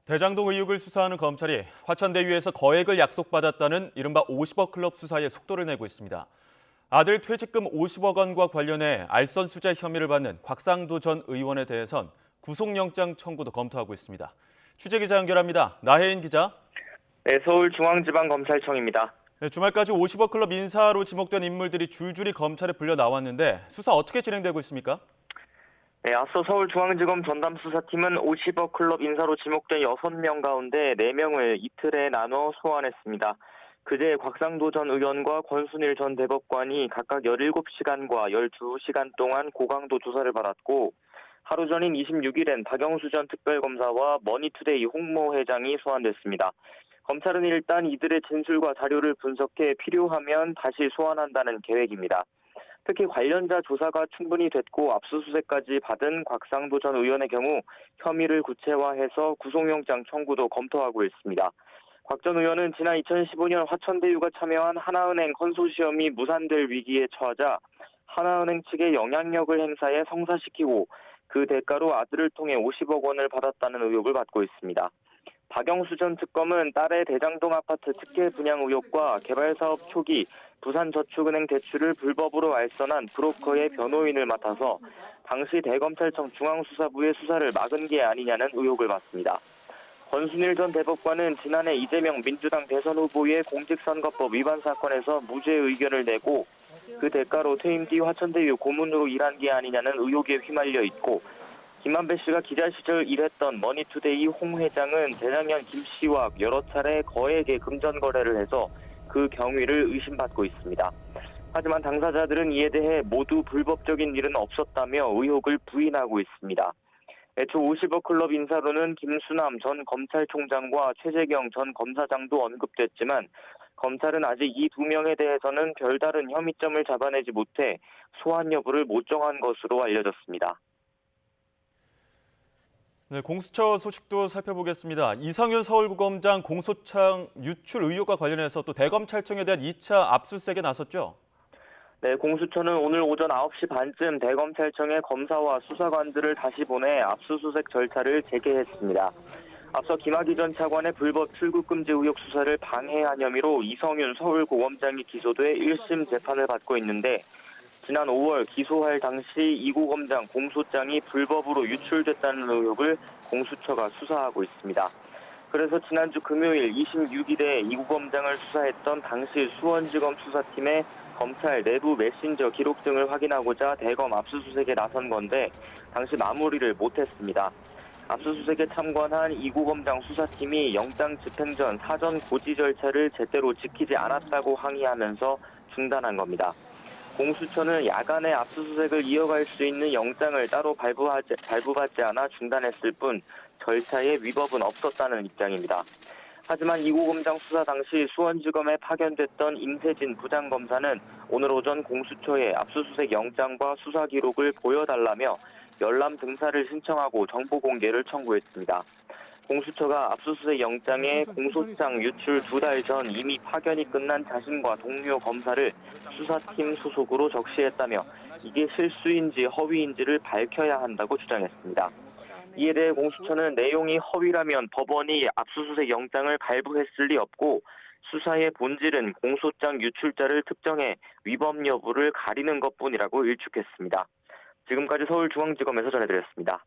대장동 의혹을 수사하는 검찰이 화천대유에서 거액을 약속받았다는 이른바 50억 클럽 수사에 속도를 내고 있습니다. 아들 퇴직금 50억 원과 관련해 알선 수재 혐의를 받는 곽상도 전 의원에 대해선 구속영장 청구도 검토하고 있습니다. 취재기자 연결합니다. 나혜인 기자. 네, 서울중앙지방검찰청입니다. 네, 주말까지 50억 클럽 인사로 지목된 인물들이 줄줄이 검찰에 불려 나왔는데 수사 어떻게 진행되고 있습니까? 네, 앞서 서울중앙지검 전담수사팀은 50억 클럽 인사로 지목된 6명 가운데 4명을 이틀에 나눠 소환했습니다. 그제 곽상도 전 의원과 권순일 전 대법관이 각각 17시간과 12시간 동안 고강도 조사를 받았고, 하루 전인 26일엔 박영수 전 특별검사와 머니투데이 홍모 회장이 소환됐습니다. 검찰은 일단 이들의 진술과 자료를 분석해 필요하면 다시 소환한다는 계획입니다. 특히 관련자 조사가 충분히 됐고 압수수색까지 받은 곽상도 전 의원의 경우 혐의를 구체화해서 구속영장 청구도 검토하고 있습니다. 곽 전 의원은 지난 2015년 화천대유가 참여한 하나은행 컨소시엄이 무산될 위기에 처하자 하나은행 측에 영향력을 행사해 성사시키고 그 대가로 아들을 통해 50억 원을 받았다는 의혹을 받고 있습니다. 박영수 전 특검은 딸의 대장동 아파트 특혜 분양 의혹과 개발사업 초기 부산저축은행 대출을 불법으로 알선한 브로커의 변호인을 맡아서 당시 대검찰청 중앙수사부의 수사를 막은 게 아니냐는 의혹을 받습니다. 권순일 전 대법관은 지난해 이재명 민주당 대선 후보의 공직선거법 위반 사건에서 무죄 의견을 내고 그 대가로 퇴임 뒤 화천대유 고문으로 일한 게 아니냐는 의혹에 휘말려 있고, 김만배 씨가 기자 시절 일했던 머니투데이 홍 회장은 재작년 김 씨와 여러 차례 거액의 금전 거래를 해서 그 경위를 의심받고 있습니다. 하지만 당사자들은 이에 대해 모두 불법적인 일은 없었다며 의혹을 부인하고 있습니다. 애초 50억 클럽 인사로는 김수남 전 검찰총장과 최재경 전 검사장도 언급됐지만 검찰은 아직 이 두 명에 대해서는 별다른 혐의점을 잡아내지 못해 소환 여부를 못 정한 것으로 알려졌습니다. 네, 공수처 소식도 살펴보겠습니다. 이상윤 서울구검장 공소장 유출 의혹과 관련해서 또 대검찰청에 대한 2차 압수수색에 나섰죠? 네, 공수처는 오늘 오전 9시 반쯤 대검찰청에 검사와 수사관들을 다시 보내 압수수색 절차를 재개했습니다. 앞서 김학의 전 차관의 불법 출국 금지 의혹 수사를 방해한 혐의로 이성윤 서울고검장이 기소돼 1심 재판을 받고 있는데, 지난 5월 기소할 당시 이구 검장 공소장이 불법으로 유출됐다는 의혹을 공수처가 수사하고 있습니다. 그래서 지난주 금요일 26일에 이구 검장을 수사했던 당시 수원지검 수사팀의 검찰 내부 메신저 기록 등을 확인하고자 대검 압수수색에 나선 건데 당시 마무리를 못했습니다. 압수수색에 참관한 이구 검장 수사팀이 영장 집행 전 사전 고지 절차를 제대로 지키지 않았다고 항의하면서 중단한 겁니다. 공수처는 야간에 압수수색을 이어갈 수 있는 영장을 따로 발부받지 않아 중단했을 뿐 절차에 위법은 없었다는 입장입니다. 하지만 이구 검장 수사 당시 수원지검에 파견됐던 임세진 부장검사는 오늘 오전 공수처에 압수수색 영장과 수사 기록을 보여달라며 열람 등사를 신청하고 정보 공개를 청구했습니다. 공수처가 압수수색 영장에 공소장 유출 2달 전 이미 파견이 끝난 자신과 동료 검사를 수사팀 소속으로 적시했다며 이게 실수인지 허위인지를 밝혀야 한다고 주장했습니다. 이에 대해 공수처는 내용이 허위라면 법원이 압수수색 영장을 발부했을 리 없고 수사의 본질은 공소장 유출자를 특정해 위법 여부를 가리는 것뿐이라고 일축했습니다. 지금까지 서울중앙지검에서 전해드렸습니다.